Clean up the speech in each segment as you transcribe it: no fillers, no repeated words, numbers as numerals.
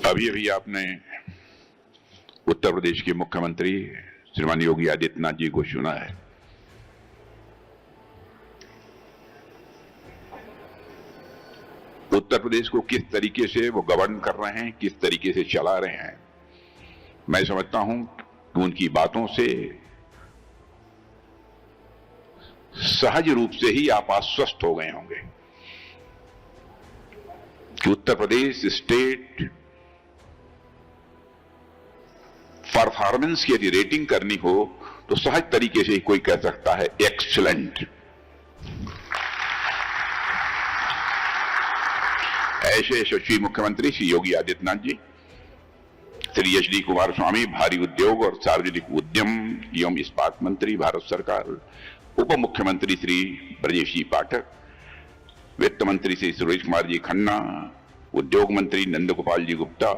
अभी अभी आपने उत्तर प्रदेश के मुख्यमंत्री श्रीमान योगी आदित्यनाथ जी को सुना है। उत्तर प्रदेश को किस तरीके से वो गवर्न कर रहे हैं, किस तरीके से चला रहे हैं, मैं समझता हूं कि उनकी बातों से सहज रूप से ही आप आश्वस्त हो गए होंगे कि उत्तर प्रदेश स्टेट परफॉर्मेंस की यदि रेटिंग करनी हो तो सहज तरीके से ही कोई कह सकता है एक्सीलेंट। ऐसे यशस्वी मुख्यमंत्री श्री योगी आदित्यनाथ जी, श्री एच.डी. कुमारस्वामी भारी उद्योग और सार्वजनिक उद्यम एवं इस्पात मंत्री भारत सरकार, उप मुख्यमंत्री श्री ब्रजेश जी पाठक, वित्त मंत्री श्री सुरेश कुमार जी खन्ना, उद्योग मंत्री नंद गोपाल जी गुप्ता,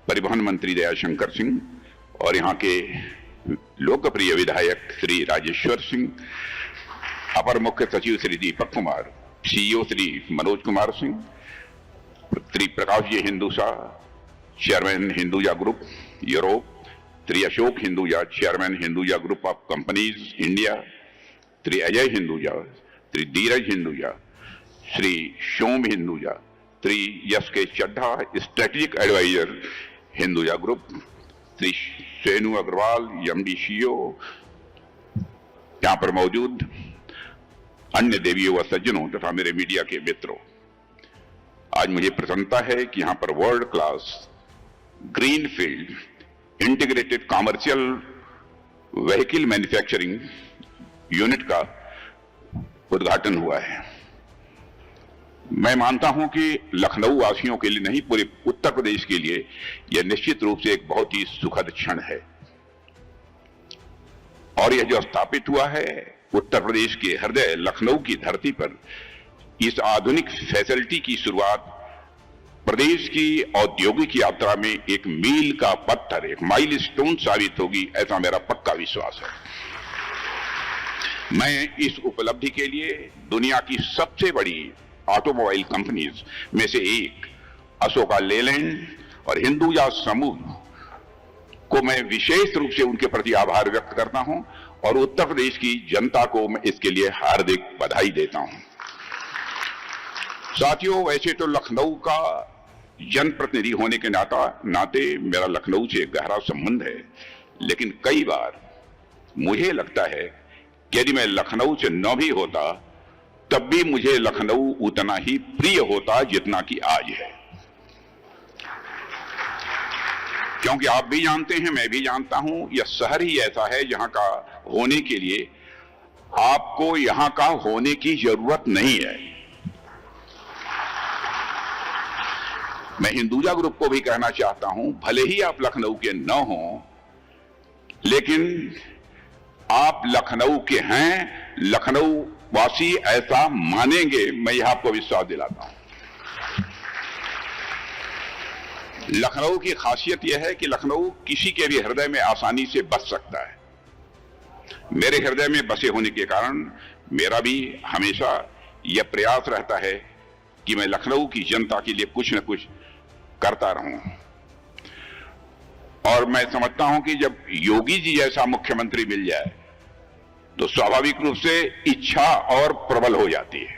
परिवहन मंत्री दयाशंकर सिंह और यहाँ के लोकप्रिय विधायक श्री राजेश्वर सिंह, अपर मुख्य सचिव Shri Deepak Kumar, CEO Shri Manoj Kumar Singh, Shri Prakash ji Hinduja, chairman Hinduja group Europe, Shri Ashok Hinduja, chairman Hinduja group of companies India, Shri Ajay Hinduja, Shri Dheeraj Hinduja, Shri Som Hinduja, Shri Yash K Chadha, strategic adviser Hinduja group, Shri Senu Agarwal MD CEO, यहां पर मौजूद अन्य देवियों व सज्जनों तथा मेरे मीडिया के मित्रों, आज मुझे प्रसन्नता है कि यहां पर world class green field integrated commercial vehicle manufacturing unit का उद्घाटन हुआ है। मैं मानता हूं कि लखनऊ वासियों के लिए नहीं, पूरे उत्तर प्रदेश के लिए यह निश्चित रूप से एक बहुत ही सुखद क्षण है। और यह जो स्थापित हुआ है उत्तर प्रदेश के हृदय लखनऊ की धरती पर, इस आधुनिक फैसिलिटी की शुरुआत प्रदेश की औद्योगिक यात्रा में एक मील का पत्थर, एक माइलस्टोन साबित होगी, ऐसा मेरा पक्का विश्वास है। मैं इस उपलब्धि के लिए दुनिया की सबसे बड़ी ऑटोमोबाइल कंपनीज में से एक अशोका लेलैंड और हिंदुजा समूह को मैं विशेष रूप से उनके प्रति आभार व्यक्त करता हूं और उत्तर प्रदेश की जनता को मैं इसके लिए हार्दिक बधाई देता हूं। साथियों, वैसे तो लखनऊ का जनप्रतिनिधि होने के नाते मेरा लखनऊ से गहरा संबंध है, लेकिन कई बार मुझे लगता है कि यदि मैं लखनऊ से न भी होता तब भी मुझे लखनऊ उतना ही प्रिय होता जितना कि आज है। क्योंकि आप भी जानते हैं, मैं भी जानता हूं, यह शहर ही ऐसा है जहां का होने के लिए आपको यहां का होने की जरूरत नहीं है। मैं हिंदुजा ग्रुप को भी कहना चाहता हूं, भले ही आप लखनऊ के न हों, लेकिन आप लखनऊ के हैं, लखनऊ वासी ऐसा मानेंगे, मैं यह आपको विश्वास दिलाता हूं। लखनऊ की खासियत यह है कि लखनऊ किसी के भी हृदय में आसानी से बस सकता है। मेरे हृदय में बसे होने के कारण मेरा भी हमेशा यह प्रयास रहता है कि मैं लखनऊ की जनता के लिए कुछ न कुछ करता रहूं। और मैं समझता हूं कि जब योगी जी जैसा मुख्यमंत्री मिल जाए तो स्वाभाविक रूप से इच्छा और प्रबल हो जाती है।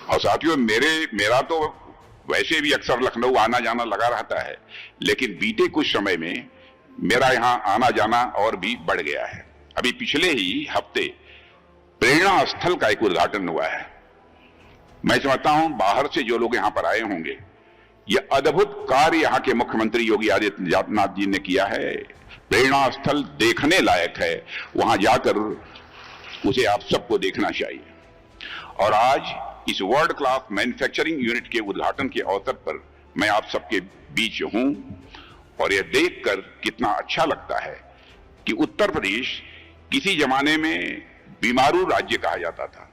और साथियों, मेरा तो वैसे भी अक्सर लखनऊ आना जाना लगा रहता है, लेकिन बीते कुछ समय में मेरा यहां आना जाना और भी बढ़ गया है। अभी पिछले ही हफ्ते प्रेरणा स्थल का एक उद्घाटन हुआ है। मैं समझता हूं बाहर से जो लोग यहां पर आए होंगे, यह अद्भुत कार्य यहां के मुख्यमंत्री योगी आदित्यनाथ जी ने किया है। प्रेरणा स्थल देखने लायक है, वहां जाकर उसे आप सबको देखना चाहिए। और आज इस वर्ल्ड क्लास मैन्युफैक्चरिंग यूनिट के उद्घाटन के अवसर पर मैं आप सबके बीच हूं और यह देखकर कितना अच्छा लगता है कि उत्तर प्रदेश किसी जमाने में बीमारू राज्य कहा जाता था।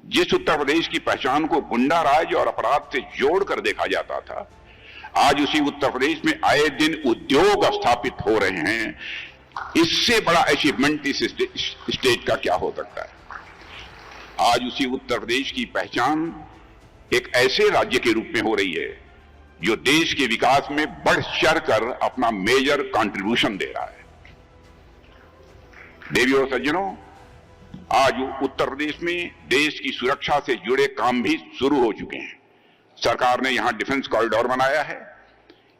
जिस उत्तर प्रदेश की पहचान को गुंडा राज और अपराध से जोड़कर देखा जाता था, आज उसी उत्तर प्रदेश में आए दिन उद्योग स्थापित हो रहे हैं। इससे बड़ा अचीवमेंट इस स्टेट का क्या हो सकता है। आज उसी उत्तर प्रदेश की पहचान एक ऐसे राज्य के रूप में हो रही है जो देश के विकास में बढ़ चढ़ कर अपना मेजर कंट्रीब्यूशन दे रहा है। देवियों और सज्जनों, आज उत्तर प्रदेश में देश की सुरक्षा से जुड़े काम भी शुरू हो चुके हैं। सरकार ने यहां डिफेंस कॉरिडोर बनाया है।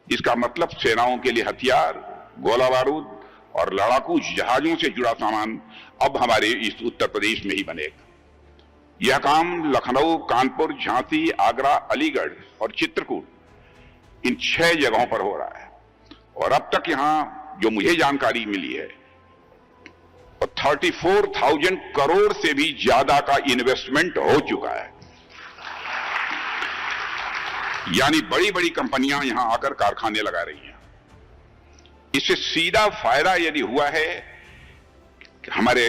इसका मतलब सेनाओं के लिए हथियार, गोला बारूद और लड़ाकू जहाजों से जुड़ा सामान अब हमारे इस उत्तर प्रदेश में ही बनेगा। यह काम लखनऊ, कानपुर, झांसी, आगरा, अलीगढ़ और चित्रकूट इन 6 जगहों पर हो रहा है। और अब तक यहां जो मुझे जानकारी मिली है 34,000 करोड़ से भी ज्यादा का इन्वेस्टमेंट हो चुका है। यानी बड़ी बड़ी कंपनियां यहां आकर कारखाने लगा रही हैं। इससे सीधा फायदा यदि हुआ है कि हमारे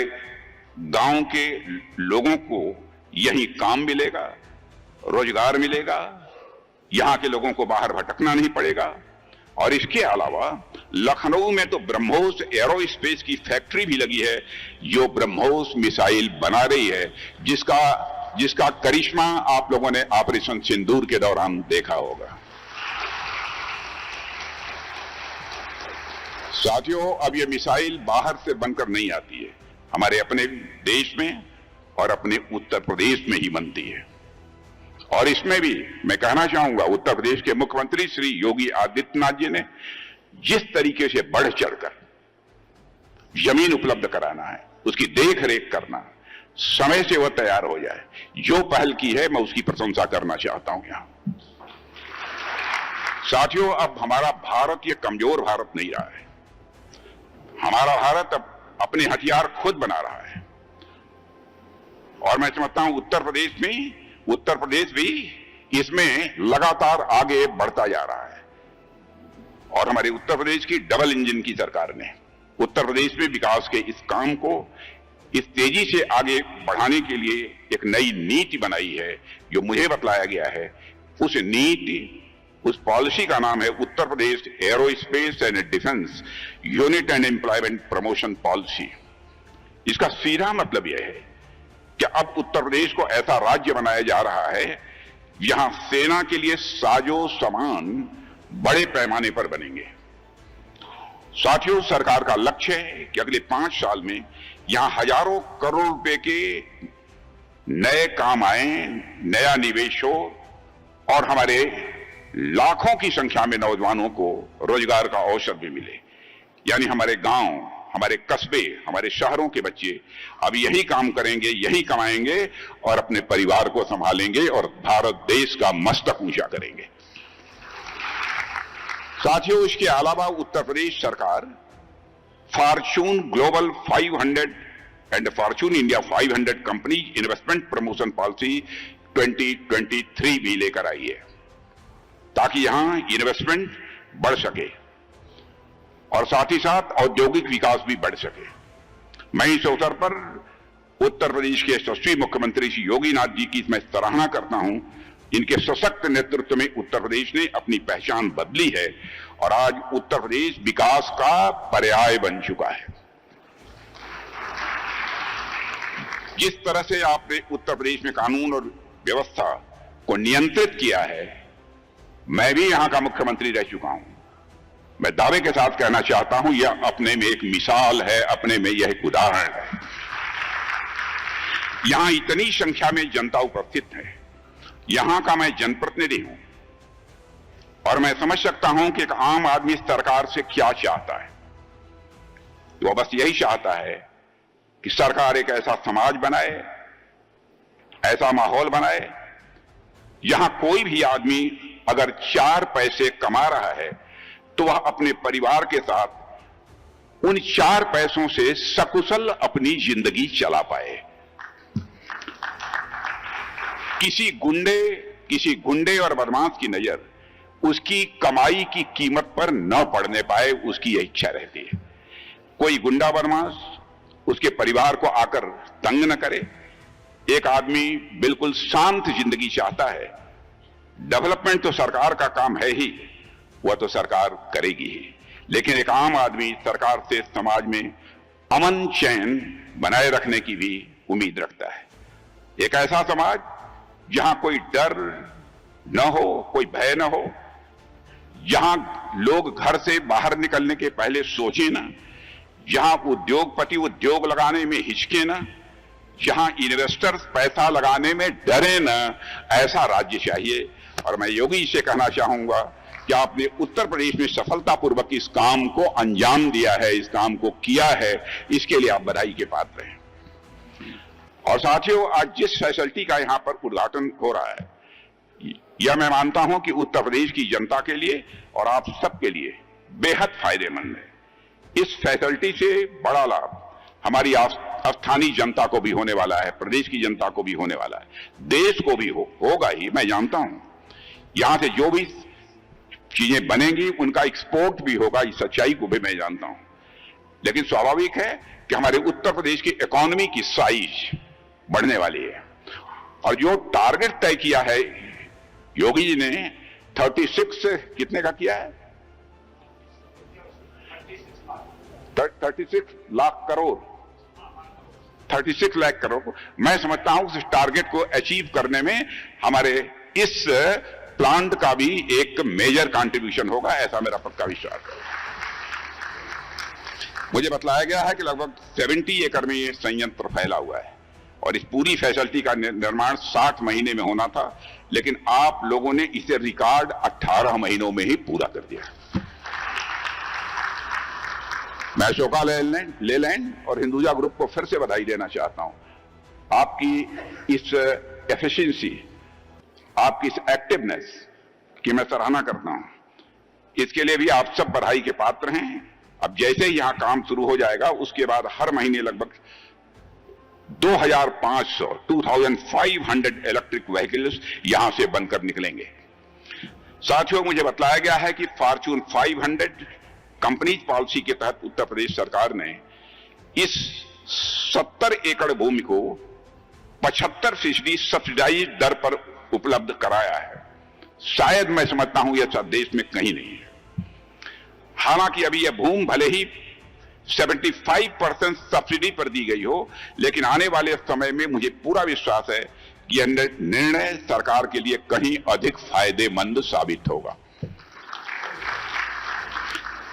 गांव के लोगों को यहीं काम मिलेगा, रोजगार मिलेगा, यहां के लोगों को बाहर भटकना नहीं पड़ेगा। और इसके अलावा लखनऊ में तो ब्रह्मोस एरोस्पेस की फैक्ट्री भी लगी है जो ब्रह्मोस मिसाइल बना रही है, जिसका करिश्मा आप लोगों ने ऑपरेशन सिंदूर के दौरान देखा होगा। साथियों, अब यह मिसाइल बाहर से बनकर नहीं आती है, हमारे अपने देश में और अपने उत्तर प्रदेश में ही बनती है। और इसमें भी मैं कहना चाहूंगा, उत्तर प्रदेश के मुख्यमंत्री श्री योगी आदित्यनाथ जी ने जिस तरीके से बढ़ चढ़कर जमीन उपलब्ध कराना है, उसकी देख रेख करना, समय से वह तैयार हो जाए, जो पहल की है मैं उसकी प्रशंसा करना चाहता हूं यहां। साथियों, अब हमारा भारत ये कमजोर भारत नहीं रहा है। हमारा भारत अब अपने हथियार खुद बना रहा है। और मैं समझता हूं उत्तर प्रदेश भी इसमें लगातार आगे बढ़ता जा रहा है। और हमारे उत्तर प्रदेश की डबल इंजन की सरकार ने उत्तर प्रदेश में विकास के इस काम को इस तेजी से आगे बढ़ाने के लिए एक नई नीति बनाई है जो मुझे बतलाया गया है। उस नीति, उस पॉलिसी का नाम है Uttar Pradesh aerospace and defence unit and employment promotion policy. इसका सीधा मतलब यह है कि अब उत्तर प्रदेश को ऐसा राज्य बनाया जा रहा है जहां सेना के लिए साजो सामान बड़े पैमाने पर बनेंगे। साथियों, सरकार का लक्ष्य है कि अगले 5 साल में यहां हजारों करोड़ रुपए के नए काम आए, नया निवेश हो और हमारे लाखों की संख्या में नौजवानों को रोजगार का अवसर भी मिले। यानी हमारे गांव, हमारे कस्बे, हमारे शहरों के बच्चे अब यही काम करेंगे, यही कमाएंगे और अपने परिवार को संभालेंगे और भारत देश का मस्तक ऊंचा करेंगे। साथियों, इसके अलावा उत्तर प्रदेश सरकार Fortune global 500 and Fortune India 500 company investment promotion policy 2023 भी लेकर आई है ताकि यहां इन्वेस्टमेंट बढ़ सके और साथ ही साथ औद्योगिक विकास भी बढ़ सके। मैं इस अवसर पर उत्तर प्रदेश के यशस्वी मुख्यमंत्री श्री योगीनाथ जी की मैं सराहना करता हूं। इनके सशक्त नेतृत्व में उत्तर प्रदेश ने अपनी पहचान बदली है और आज उत्तर प्रदेश विकास का पर्याय बन चुका है। जिस तरह से आपने उत्तर प्रदेश में कानून और व्यवस्था को नियंत्रित किया है, मैं भी यहां का मुख्यमंत्री रह चुका हूं। मैं दावे के साथ कहना चाहता हूं, यह अपने में एक मिसाल है, अपने में यह एक उदाहरण है। यहां इतनी संख्या में जनता उपस्थित है, यहां का मैं जनप्रतिनिधि हूं और मैं समझ सकता हूं कि एक आम आदमी सरकार से क्या चाहता है। वो बस यही चाहता है कि सरकार एक ऐसा समाज बनाए, ऐसा माहौल बनाए यहां कोई भी आदमी अगर 4 पैसे कमा रहा है तो वह अपने परिवार के साथ उन 4 पैसों से सकुशल अपनी जिंदगी चला पाए। किसी गुंडे और बदमाश की नजर उसकी कमाई की कीमत पर न पड़ने पाए, उसकी यह इच्छा रहती है। कोई गुंडा बदमाश उसके परिवार को आकर तंग न करे। एक आदमी बिल्कुल शांत जिंदगी चाहता है। डेवलपमेंट तो सरकार का काम है ही, वह तो सरकार करेगी ही, लेकिन एक आम आदमी सरकार से समाज में अमन चैन बनाए रखने की भी उम्मीद रखता है। एक ऐसा समाज जहां कोई डर न हो, कोई भय न हो, जहां लोग घर से बाहर निकलने के पहले सोचे ना, जहां उद्योगपति उद्योग लगाने में हिचके ना, जहां इन्वेस्टर्स पैसा लगाने में डरे ना, ऐसा राज्य चाहिए। और मैं योगी जी से कहना चाहूंगा कि आपने उत्तर प्रदेश में सफलतापूर्वक इस काम को अंजाम दिया है, इस काम को किया है, इसके लिए आप बधाई के पात्र हैं। और साथियों, आज जिस फैसिलिटी का यहां पर उद्घाटन हो रहा है, यह मैं मानता हूं कि उत्तर प्रदेश की जनता के लिए और आप सबके लिए बेहद फायदेमंद है। इस फैसिलिटी से बड़ा लाभ हमारी स्थानीय जनता को भी होने वाला है, प्रदेश की जनता को भी होने वाला है, देश को भी होगा ही, मैं जानता हूं। यहां से जो भी चीजें बनेंगी उनका एक्सपोर्ट भी होगा, इस सच्चाई को भी मैं जानता हूं। लेकिन स्वाभाविक है कि हमारे उत्तर प्रदेश की इकोनॉमी की साइज बढ़ने वाली है। और जो टारगेट तय किया है योगी जी ने, 36 से कितने का किया है? 36 लाख करोड़, 36 लाख करोड़। मैं समझता हूं कि इस टारगेट को अचीव करने में हमारे इस प्लांट का भी एक मेजर कंट्रीब्यूशन होगा, ऐसा मेरा पक्का विश्वास है। मुझे बतलाया गया है कि लगभग 70 एकड़ में ये संयंत्र फैला हुआ है और इस पूरी फैसिलिटी का निर्माण 60 महीने में होना था, लेकिन आप लोगों ने इसे रिकॉर्ड 18 महीनों में ही पूरा कर दिया। मैं अशोका लेलैंड और हिंदुजा ग्रुप को फिर से बधाई देना चाहता हूं। आपकी इस एफिशिएंसी, आपकी इस एक्टिवनेस की मैं सराहना करता हूं। इसके लिए भी आप सब बधाई के पात्र हैं। अब जैसे ही यहां काम शुरू हो जाएगा, उसके बाद हर महीने लगभग 2500 इलेक्ट्रिक व्हीकल्स यहां से बनकर निकलेंगे। साथियों, मुझे बतलाया गया है कि फॉर्च्यून 500 कंपनीज पॉलिसी के तहत उत्तर प्रदेश सरकार ने इस 70 एकड़ भूमि को 75% सब्सिडाइज दर पर उपलब्ध कराया है। शायद मैं समझता हूं यह देश में कहीं नहीं है। हालांकि अभी यह भूमि भले ही 75% सब्सिडी पर दी गई हो, लेकिन आने वाले समय में मुझे पूरा विश्वास है कि यह निर्णय सरकार के लिए कहीं अधिक फायदेमंद साबित होगा।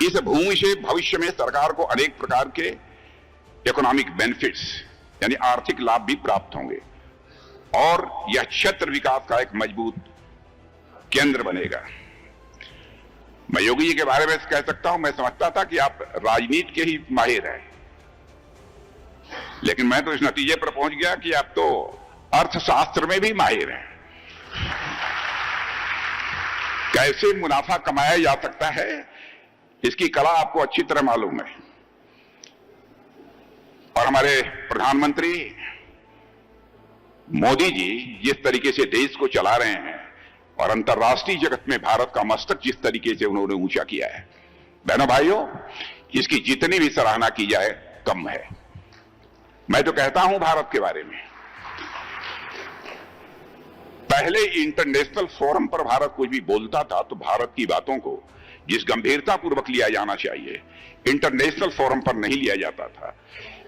इस भूमि से भविष्य में सरकार को अनेक प्रकार के इकोनॉमिक बेनिफिट्स यानी आर्थिक लाभ भी प्राप्त होंगे और यह क्षेत्र विकास का एक मजबूत केंद्र बनेगा। मैं योगी जी के बारे में कह सकता हूं, मैं समझता था कि आप राजनीति के ही माहिर हैं, लेकिन मैं तो इस नतीजे पर पहुंच गया कि आप तो अर्थशास्त्र में भी माहिर हैं। कैसे मुनाफा कमाया जा सकता है, इसकी कला आपको अच्छी तरह मालूम है। और हमारे प्रधानमंत्री मोदी जी जिस तरीके से देश को चला रहे हैं और अंतर्राष्ट्रीय जगत में भारत का मस्तक जिस तरीके से उन्होंने ऊंचा किया है, बहनों भाइयों, इसकी जितनी भी सराहना की जाए कम है। मैं तो कहता हूं भारत के बारे में, पहले इंटरनेशनल फोरम पर भारत कुछ भी बोलता था तो भारत की बातों को जिस गंभीरता पूर्वक लिया जाना चाहिए, इंटरनेशनल फोरम पर नहीं लिया जाता था।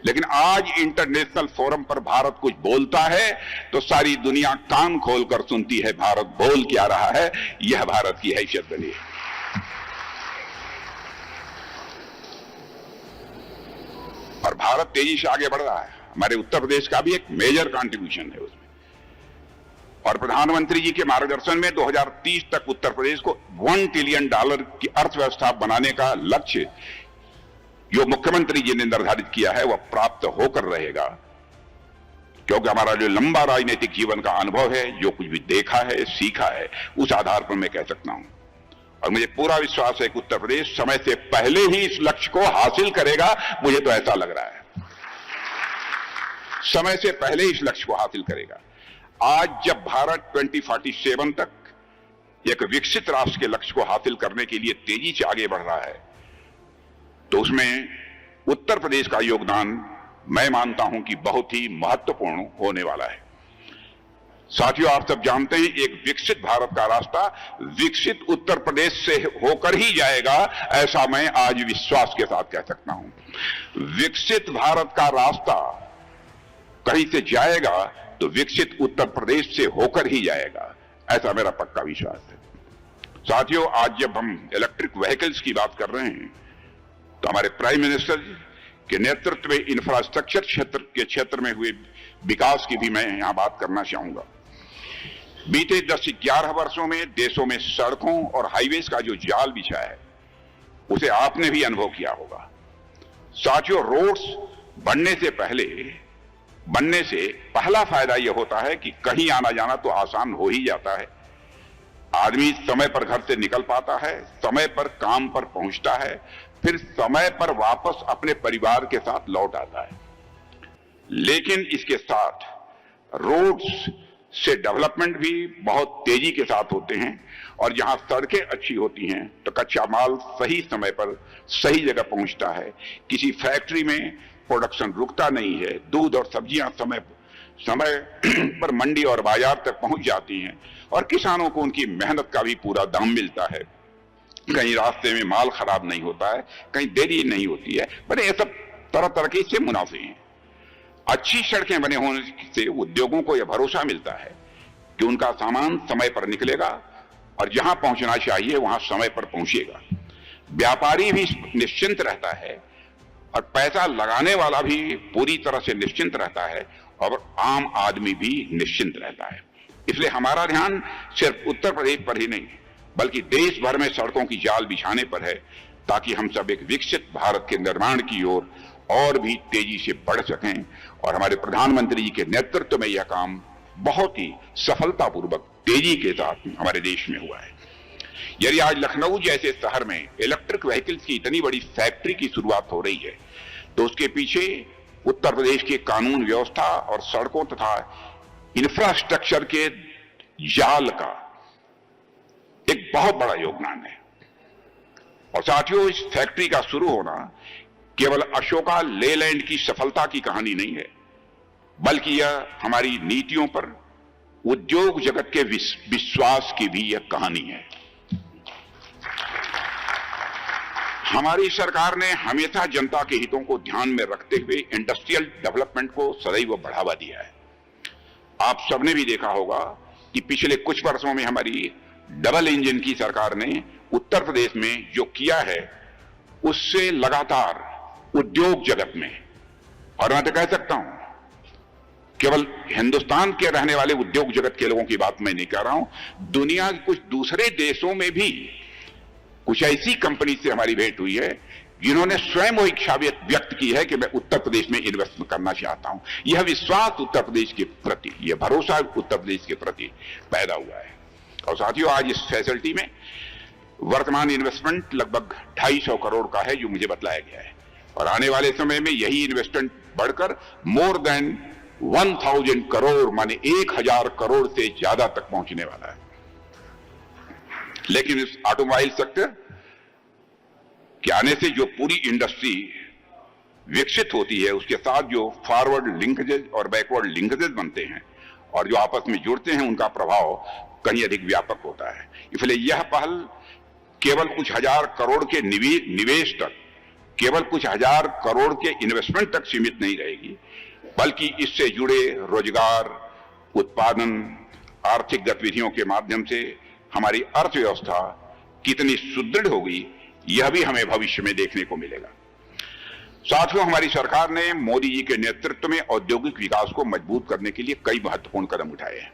लेकिन आज इंटरनेशनल फोरम पर भारत कुछ बोलता है तो सारी दुनिया कान खोलकर सुनती है भारत बोल क्या रहा है। यह भारत की हैसियत बनी है। और भारत तेजी से आगे बढ़ रहा है। हमारे उत्तर प्रदेश का भी एक मेजर कंट्रीब्यूशन है उसमें। और प्रधानमंत्री जी के मार्गदर्शन में 2030 तक उत्तर प्रदेश को $1 ट्रिलियन की अर्थव्यवस्था बनाने का लक्ष्य जो मुख्यमंत्री जी ने निर्धारित किया है वह प्राप्त होकर रहेगा, क्योंकि हमारा जो लंबा राजनीतिक जीवन का अनुभव है, जो कुछ भी देखा है, सीखा है, उस आधार पर मैं कह सकता हूं। और मुझे पूरा विश्वास है कि उत्तर प्रदेश समय से पहले ही इस लक्ष्य को हासिल करेगा। मुझे तो ऐसा लग रहा है, समय से पहले इस लक्ष्य को हासिल करेगा। आज जब भारत 2047 तक एक विकसित राष्ट्र के लक्ष्य को हासिल करने के लिए तेजी से आगे बढ़ रहा है, तो उसमें उत्तर प्रदेश का योगदान मैं मानता हूं कि बहुत ही महत्वपूर्ण होने वाला है। साथियों, आप सब जानते हैं एक विकसित भारत का रास्ता विकसित उत्तर प्रदेश से होकर ही जाएगा, ऐसा मैं आज विश्वास के साथ कह सकता हूं। विकसित भारत का रास्ता कहीं से जाएगा तो विकसित उत्तर प्रदेश से होकर ही जाएगा, ऐसा मेरा पक्का विश्वास है। साथियों, आज जब हम इलेक्ट्रिक व्हीकल्स की बात कर रहे हैं तो हमारे प्राइम मिनिस्टर के नेतृत्व में इंफ्रास्ट्रक्चर क्षेत्र में हुए विकास की भी मैं यहां बात करना चाहूंगा। बीते 10 से 11 वर्षों में देशों में सड़कों और हाईवेज का जो जाल बिछा है उसे आपने भी अनुभव किया होगा। साथियों, रोड्स बनने से पहला फायदा यह होता है कि कहीं आना जाना तो आसान हो ही जाता है। आदमी समय पर घर से निकल पाता है, समय पर काम पर पहुंचता है, फिर समय पर वापस अपने परिवार के साथ लौट आता है। लेकिन इसके साथ रोड्स से डेवलपमेंट भी बहुत तेजी के साथ होते हैं और जहां सड़कें अच्छी होती हैं तो कच्चा माल सही समय पर सही जगह पहुंचता है। किसी फैक्ट्री में प्रोडक्शन रुकता नहीं है, दूध और सब्जियां समय पर मंडी और बाजार तक पहुंच जाती हैं और किसानों को उनकी मेहनत का भी पूरा दाम मिलता है। कहीं रास्ते में माल खराब नहीं होता है, कहीं देरी नहीं होती है। बड़े ये सब तरह तरह के इससे मुनाफे हैं। अच्छी सड़कें बने होने से उद्योगों को यह भरोसा मिलता है कि उनका सामान समय पर निकलेगा और जहां पहुंचना चाहिए वहां समय पर पहुंचेगा। व्यापारी भी निश्चिंत रहता है और पैसा लगाने वाला भी पूरी तरह से निश्चिंत रहता है और आम आदमी भी निश्चिंत रहता है। इसलिए हमारा ध्यान सिर्फ उत्तर प्रदेश पर ही नहीं बल्कि देश भर में सड़कों की जाल बिछाने पर है, ताकि हम सब एक विकसित भारत के निर्माण की ओर और भी तेजी से बढ़ सकें। और हमारे प्रधानमंत्री जी के नेतृत्व में यह काम बहुत ही सफलतापूर्वक तेजी के साथ हमारे देश में हुआ है। यदि आज लखनऊ जैसे शहर में इलेक्ट्रिक व्हीकल्स की इतनी बड़ी फैक्ट्री की शुरुआत हो रही है तो उसके पीछे उत्तर प्रदेश की कानून व्यवस्था और सड़कों तथा इंफ्रास्ट्रक्चर के जाल का एक बहुत बड़ा योगदान है। और साथियों, इस फैक्ट्री का शुरू होना केवल अशोका लेलैंड की सफलता की कहानी नहीं है, बल्कि यह हमारी नीतियों पर उद्योग जगत के विश्वास की भी यह कहानी है। हमारी सरकार ने हमेशा जनता के हितों को ध्यान में रखते हुए इंडस्ट्रियल डेवलपमेंट को सदैव बढ़ावा दिया है। आप सबने भी देखा होगा कि पिछले कुछ वर्षों में हमारी डबल इंजन की सरकार ने उत्तर प्रदेश में जो किया है उससे लगातार उद्योग जगत में, और मैं तो कह सकता हूं केवल हिंदुस्तान के रहने वाले उद्योग जगत के लोगों की बात मैं नहीं कर रहा हूं, दुनिया के कुछ दूसरे देशों में भी कुछ ऐसी कंपनी से हमारी भेंट हुई है जिन्होंने स्वयं वो इच्छा व्यक्त की है कि मैं उत्तर प्रदेश में इन्वेस्ट करना चाहता हूं। यह विश्वास उत्तर प्रदेश के प्रति, यह भरोसा उत्तर प्रदेश के प्रति पैदा हुआ है। और साथियों, आज इस फैसिलिटी में वर्तमान इन्वेस्टमेंट लगभग 250 करोड़ का है जो मुझे बतलाया गया है, और आने वाले समय में यही इन्वेस्टमेंट बढ़कर मोर देन 1000 करोड़ माने 1000 करोड़ से ज्यादा तक पहुंचने वाला है। लेकिन इस ऑटोमोबाइल सेक्टर के आने से जो पूरी इंडस्ट्री विकसित होती है उसके साथ जो फॉरवर्ड लिंकेजेस और बैकवर्ड लिंकेजेस बनते हैं और जो आपस में जुड़ते हैं उनका प्रभाव कहीं अधिक व्यापक होता है। इसलिए यह पहल केवल कुछ हजार करोड़ के निवेश तक, केवल कुछ हजार करोड़ के इन्वेस्टमेंट तक सीमित नहीं रहेगी, बल्कि इससे जुड़े रोजगार, उत्पादन, आर्थिक गतिविधियों के माध्यम से हमारी अर्थव्यवस्था कितनी सुदृढ़ होगी यह भी हमें भविष्य में देखने को मिलेगा। साथियों, हमारी सरकार ने मोदी जी के नेतृत्व में औद्योगिक विकास को मजबूत करने के लिए कई महत्वपूर्ण कदम उठाए हैं।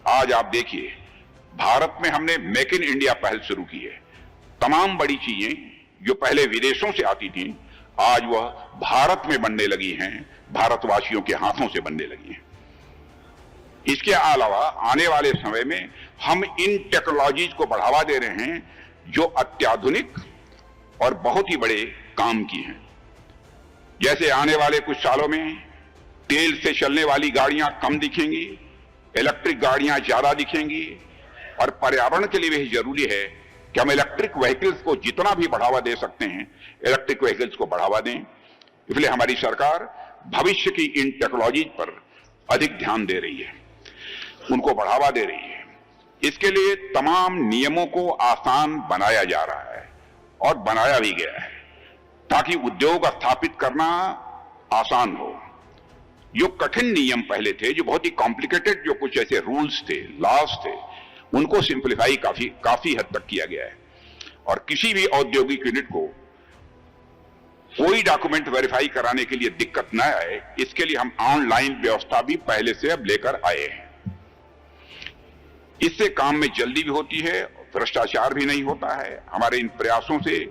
आज आप देखिए, भारत में हमने मेक इन इंडिया पहल शुरू की है। तमाम बड़ी चीजें जो पहले विदेशों से आती थीं आज वह भारत में बनने लगी हैं, भारतवासियों के हाथों से बनने लगी हैं। इसके अलावा आने वाले समय में हम इन टेक्नोलॉजीज को बढ़ावा दे रहे हैं जो अत्याधुनिक और बहुत ही बड़े काम की हैं। जैसे आने वाले कुछ सालों में तेल से चलने वाली गाड़ियां कम दिखेंगी, इलेक्ट्रिक गाड़ियां ज्यादा दिखेंगी, और पर्यावरण के लिए भी जरूरी है कि हम इलेक्ट्रिक व्हीकल्स को जितना भी बढ़ावा दे सकते हैं इलेक्ट्रिक व्हीकल्स को बढ़ावा दें। इसलिए हमारी सरकार भविष्य की इन टेक्नोलॉजीज पर अधिक ध्यान दे रही है, उनको बढ़ावा दे रही है। इसके लिए तमाम नियमों को आसान बनाया जा रहा है और बनाया भी गया है ताकि उद्योग स्थापित करना आसान हो। जो कठिन नियम पहले थे, जो बहुत ही कॉम्प्लिकेटेड, जो कुछ ऐसे रूल्स थे, लॉज थे, उनको सिंप्लीफाई काफी हद तक किया गया है। और किसी भी औद्योगिक यूनिट को कोई डॉक्यूमेंट वेरीफाई कराने के लिए दिक्कत न आए, इसके लिए हम ऑनलाइन व्यवस्था भी पहले से अब लेकर आए हैं। इससे काम में जल्दी भी होती है, भ्रष्टाचार भी नहीं होता है। हमारे इन प्रयासों से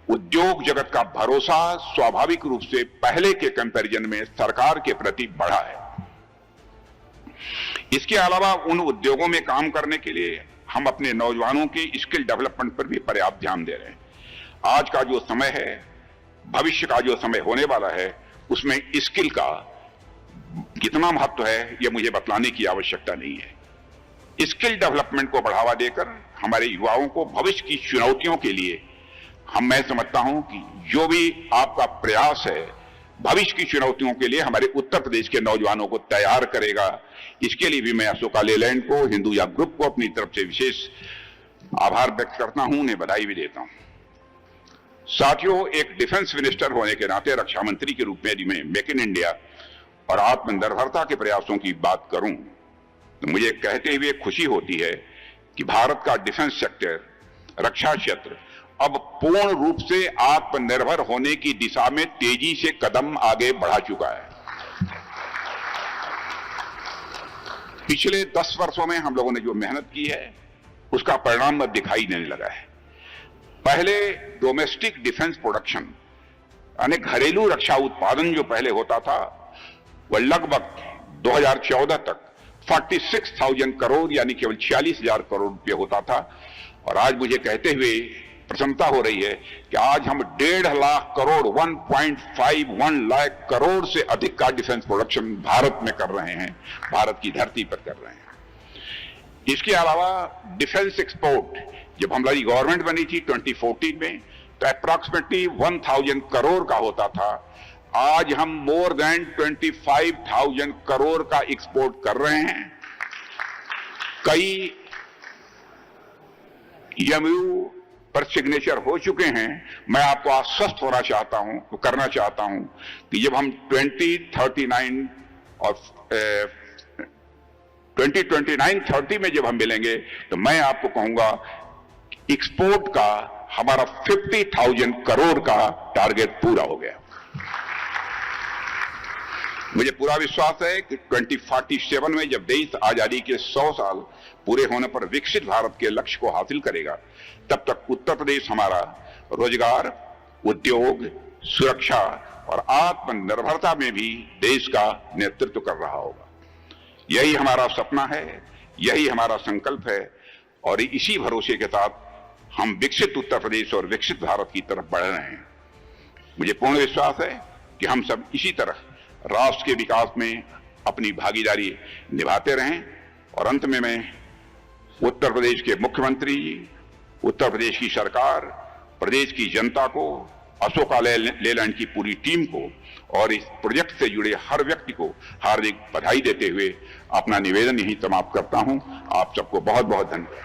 उद्योग जगत का भरोसा स्वाभाविक रूप से पहले के कंपैरिजन में सरकार के प्रति बढ़ा है। इसके अलावा उन उद्योगों में काम करने के लिए हम अपने नौजवानों की स्किल डेवलपमेंट पर भी पर्याप्त ध्यान दे रहे हैं। आज का जो समय है, भविष्य का जो समय होने वाला है, उसमें स्किल का कितना महत्व है, यह मुझे बतलाने की आवश्यकता नहीं है। स्किल डेवलपमेंट को बढ़ावा देकर हमारे युवाओं को भविष्य की चुनौतियों के लिए मैं समझता हूं कि जो भी आपका प्रयास है, भविष्य की चुनौतियों के लिए हमारे उत्तर प्रदेश के नौजवानों को तैयार करेगा। इसके लिए भी मैं अशोका लेलैंड को, हिंदुजा ग्रुप को अपनी तरफ से विशेष आभार व्यक्त करता हूं, उन्हें बधाई भी देता हूं। साथियों, एक डिफेंस मिनिस्टर होने के नाते, रक्षा मंत्री के रूप में यदि मैं मेक इन इंडिया और आत्मनिर्भरता के प्रयासों की बात करूं तो मुझे कहते हुए खुशी होती है कि भारत का डिफेंस सेक्टर, रक्षा क्षेत्र अब पूर्ण रूप से आत्मनिर्भर होने की दिशा में तेजी से कदम आगे बढ़ा चुका है। पिछले 10 वर्षों में हम लोगों ने जो मेहनत की है, उसका परिणाम अब दिखाई देने लगा है। पहले डोमेस्टिक डिफेंस प्रोडक्शन यानी घरेलू रक्षा उत्पादन जो पहले होता था, वह लगभग 2014 तक 46,000 करोड़ यानी केवल 46,000 करोड़ रुपये होता था। और आज मुझे कहते हुए प्रसन्नता हो रही है कि आज हम 1.5 लाख करोड़ 1.51 लाख करोड़ से अधिक का डिफेंस प्रोडक्शन भारत में कर रहे हैं, भारत की धरती पर कर रहे हैं। इसके अलावा डिफेंस एक्सपोर्ट, जब हमारी गवर्नमेंट बनी थी 2014 में, तो अप्रॉक्सीमेटली 1,000 करोड़ का होता था। आज हम मोर देन 25,000 करोड़ का एक्सपोर्ट कर रहे हैं। कई एमओयू पर सिग्नेचर हो चुके हैं। मैं आपको आश्वस्त होना चाहता हूं, करना चाहता हूं कि जब हम 2039 और 2029-30 में जब हम मिलेंगे तो मैं आपको कहूंगा एक्सपोर्ट का हमारा 50,000 करोड़ का टारगेट पूरा हो गया। मुझे पूरा विश्वास है कि 2047 में जब देश आजादी के 100 साल पूरे होने पर विकसित भारत के लक्ष्य को हासिल करेगा, तब तक उत्तर प्रदेश हमारा रोजगार, उद्योग, सुरक्षा और आत्मनिर्भरता में भी देश का नेतृत्व कर रहा होगा। यही हमारा सपना है, यही हमारा संकल्प है और इसी भरोसे के साथ हम विकसित उत्तर प्रदेश और विकसित भारत की तरफ बढ़ रहे हैं। मुझे पूर्ण विश्वास है कि हम सब इसी तरह राष्ट्र के विकास में अपनी भागीदारी निभाते रहें। और अंत में मैं उत्तर प्रदेश के मुख्यमंत्री जी, उत्तर प्रदेश की सरकार, प्रदेश की जनता को, अशोका लेलैंड की पूरी टीम को और इस प्रोजेक्ट से जुड़े हर व्यक्ति को हार्दिक बधाई देते हुए अपना निवेदन यहीं समाप्त करता हूं। आप सबको बहुत बहुत धन्यवाद।